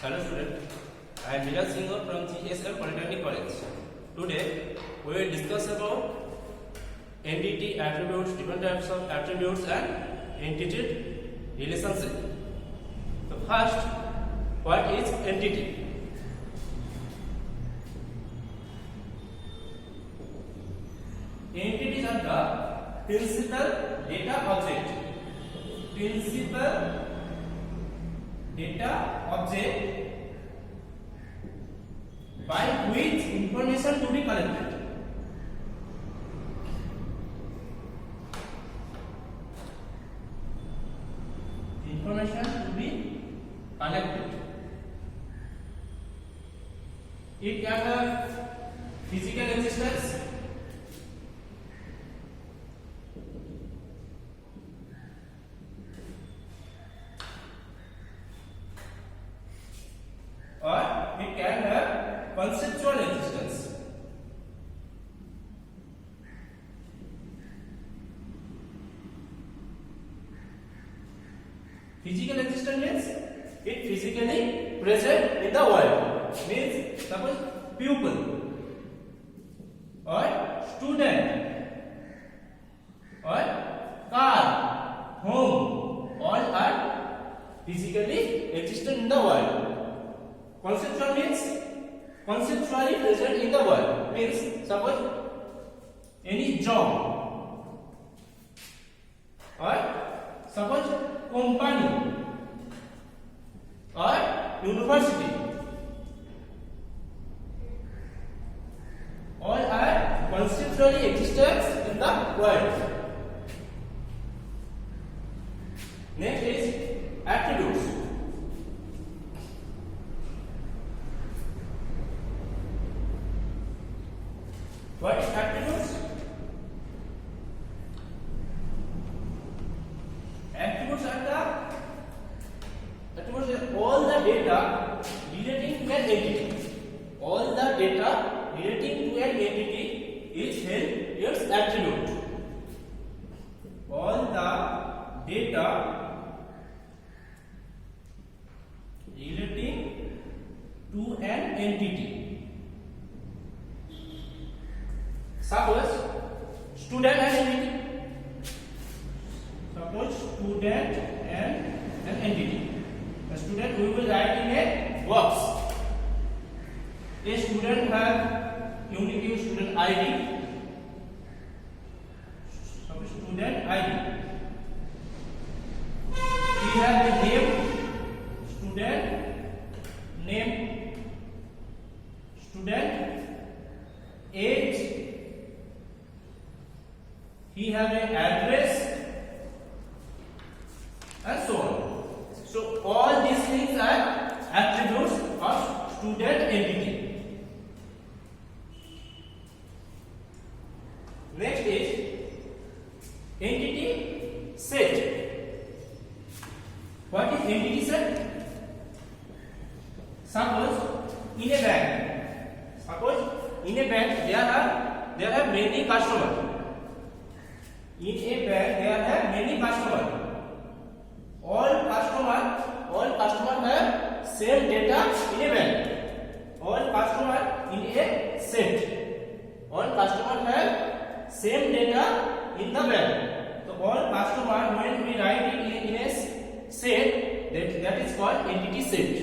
Hello student, I am Biraj Singha from GSM Polytechic College. Today we will discuss about entity attributes, different types of attributes and entity relationship. So first, what is entity? Entities are the principal data object. Principal data object by which information to be collected. Information to be collected. It can have physical existence, or it can have conceptual existence. Physical existence means it physically present in the world. Means suppose pupil or student or car, home, all are physically existent in the world. Conceptual means conceptually present in the world. Means suppose any job or suppose company or university, all are conceptually existent in the world. Next is attributes. What is attributes? Attributes are all the data relating to an entity. All the data relating to an entity is held as attribute. All the data relating to an entity. Suppose student and entity. Suppose student and an entity. A student we will write in a box. A student have unique student ID. Suppose student ID. We have the name, student name, student age. He have an address and so on. So all these things are attributes of student entity. Next is entity set. What is entity set? Suppose in a bank. There are many customers. In a bank there are many customers. All customers have same data in a bank. All customers in a set. All customers have same data in the bank. So all customers, when we write it in a set, that is called entity set.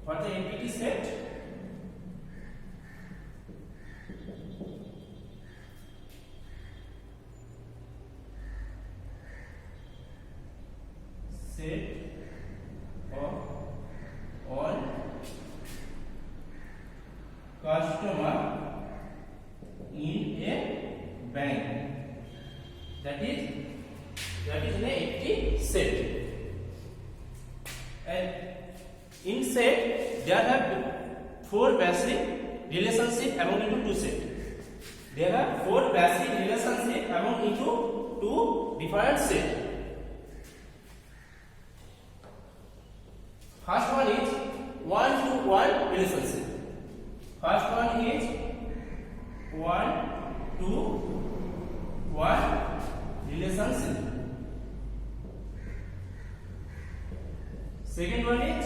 What is the entity set? Set of all customer in a bank. That is an entity set. And in set there are four basic relationships among into two sets. There are four basic relationships among into two different sets. First one is one-to-one relationship. First one is one-to-one relationship. Second one is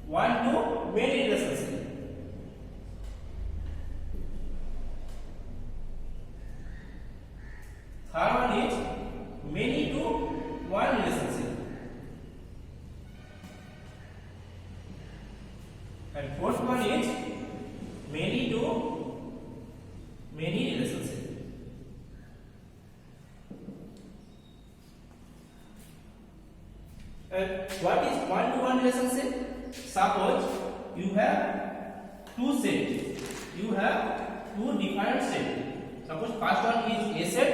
one to many relationship. Third one is many to one relationship. And fourth one is many to many relationship. And what is one to one relationship? Suppose you have two sets. You have two different sets. Suppose first one is A set,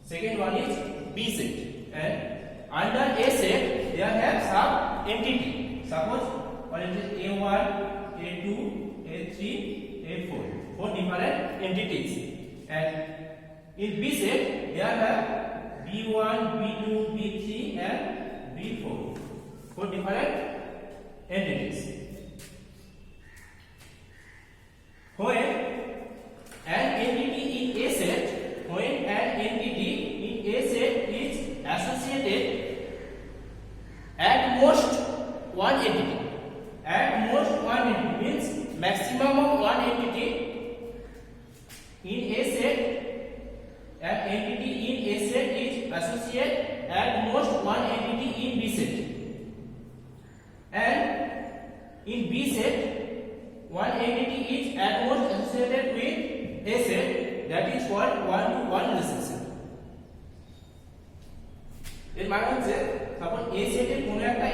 second one is B set. And under A set there have some entity. Suppose one is A1, A2, A3, A4. Four different entities. And in B set there have B1, B2, B3 and B4. Four different entities. When an entity in A set, when an entity in A set is associated at most one entity. At most one entity means maximum of one entity in A set. An entity in A set is associated at most one entity in B set. And in B set, one entity is at most associated with A set. That is called one to one relationship. এর মানে হচ্ছে তখন A সেটের কোন একটা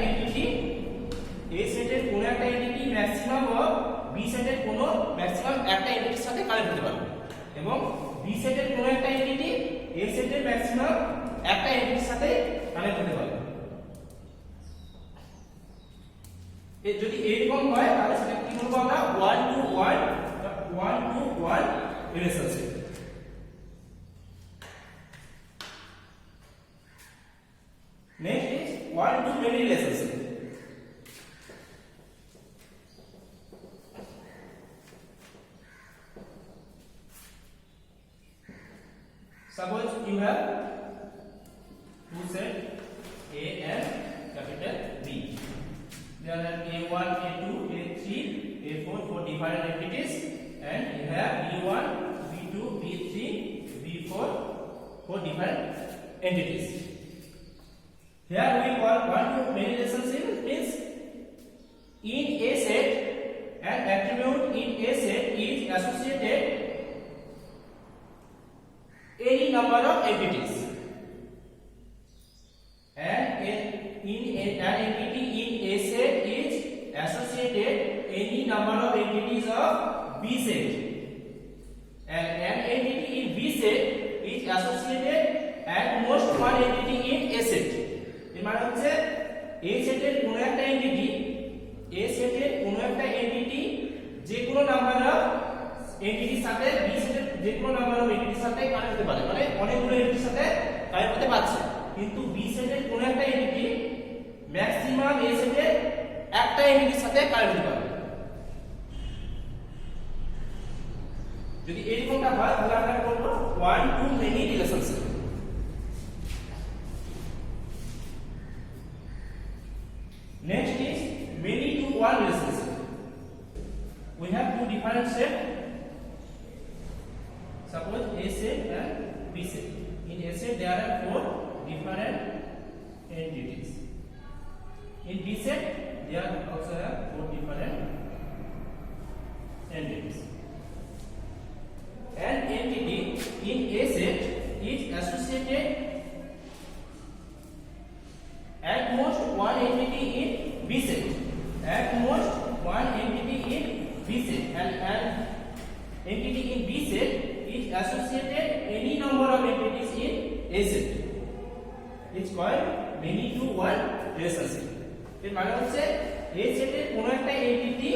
entity maximum of B সেটের কোন maximum একটা এন্টিটির সাথে কানেক্ট হতে পারবে এবং B সেটের কোন একটা এন্টিটি A সেটের ম্যাক্সিমাম একটা এন্টিটির সাথে কানেক্ট হতে পারবে। এ যদি এরকম হয় তাহলে সেটা কি বলবো আমরা one to one relationship. Next is one to many relationship. Suppose you have two sets A and capital B. There are A1, A2, A3, A4 for different entities, and you have B1, B2, B3, B4 for different entities. Here we call one to many relationship means in A set an attribute in A set is associated any number of entities, and in an entity in A set is associated any number of entities of B set, and an entity in B set is associated at most one entity in A set. এর মানে হচ্ছে A সেটের কোন একটা entity যে কোনো number of এন্টিটির সাথে B সেটের যে কোনো নাম্বার অফ এন্টিটির সাথে কানেক্ট হতে পারে, মানে অনেকগুলো এন্টিটির সাথে কানেক্ট হতে পারছে, কিন্তু B সেটের কোন একটা এন্টিটি ম্যাক্সিমাম A সেটের একটা এন্টিটির সাথে কানেক্ট হতে পারে। যদি এরকমটা হয় তাহলে আমরা বলবো one to many relationship. Next is many to one relationship. We have two different sets. Suppose A set and B set. In A set there are four different entities. In B set there also have four different entities. An entity in A set is associated at most one entity in B set. At most one entity in B set, and an entity in B set is associated any number of entities in A set. It's called many to one relationship. এর মানে হচ্ছে A সেটের কোন একটা entity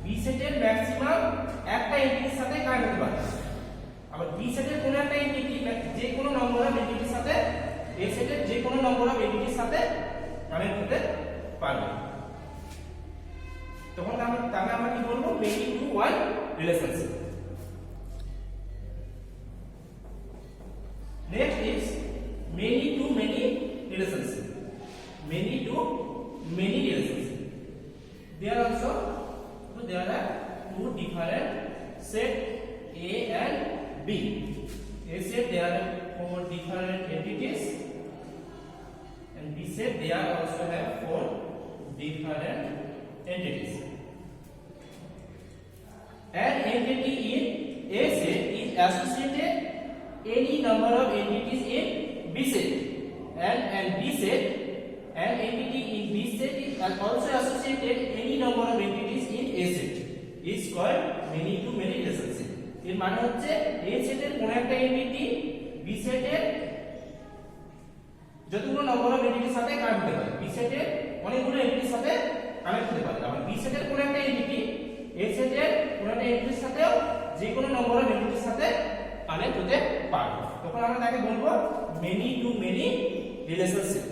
B সেটের maximum একটা এন্টিটির সাথে connect হতে পারে, আবার B সেটের কোন একটা এন্টিটি যে কোনো নম্বর অফ এন্টিটির সাথে A সেটের যে কোনো নম্বর অফ এন্টিটির সাথে কানেক্ট হতে পারবে। তখন আমরা কি বলবো many two one relationship. Next is many to many relationship. many to many relationship. There also, so there are two different set A and B. A set there are four different entities, and B set there also have four different entities. An entity in A set is associated any number of entities in B set, and B set, an entity in B set is also associated any number of entities in A set is called many to many relationship. এর মানে হচ্ছে A সেটের কোন একটা entity B সেটের যতগুলো number of এন্টিটির সাথে connect হতে পারে, B সেটের অনেকগুলো এন্টিটির সাথে কানেক্ট হতে পারে। আবার B সেটের কোন একটা এন্টিটি A সেটের কোন একটা এন্টিটির সাথেও যে কোনো নম্বর অফ এন্টিটির সাথে কানেক্ট হতে পারে, তখন আমরা তাকে বলবো মেনি টু মেনি রিলেশনশিপ।